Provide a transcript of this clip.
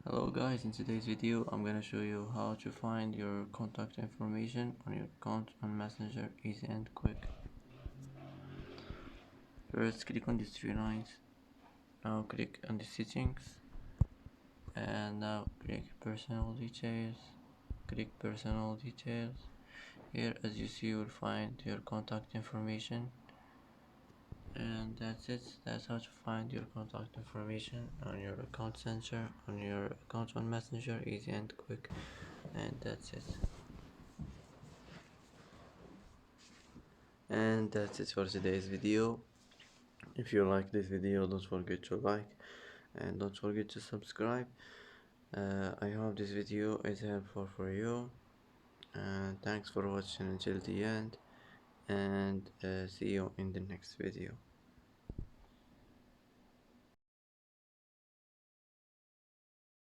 Hello guys, in today's video I'm gonna show you how to find your contact information on your account on Messenger easy and quick. First click on these three lines, now click on the settings and now click personal details. Click personal details. Here as you see you will find your contact information, and that's it. That's how to find your contact information on your account center, on your account on Messenger easy and quick, and that's it. And that's it for today's video. If you like this video, don't forget to like and don't forget to subscribe. I hope this video is helpful for you, and thanks for watching until the end, and see you in the next video.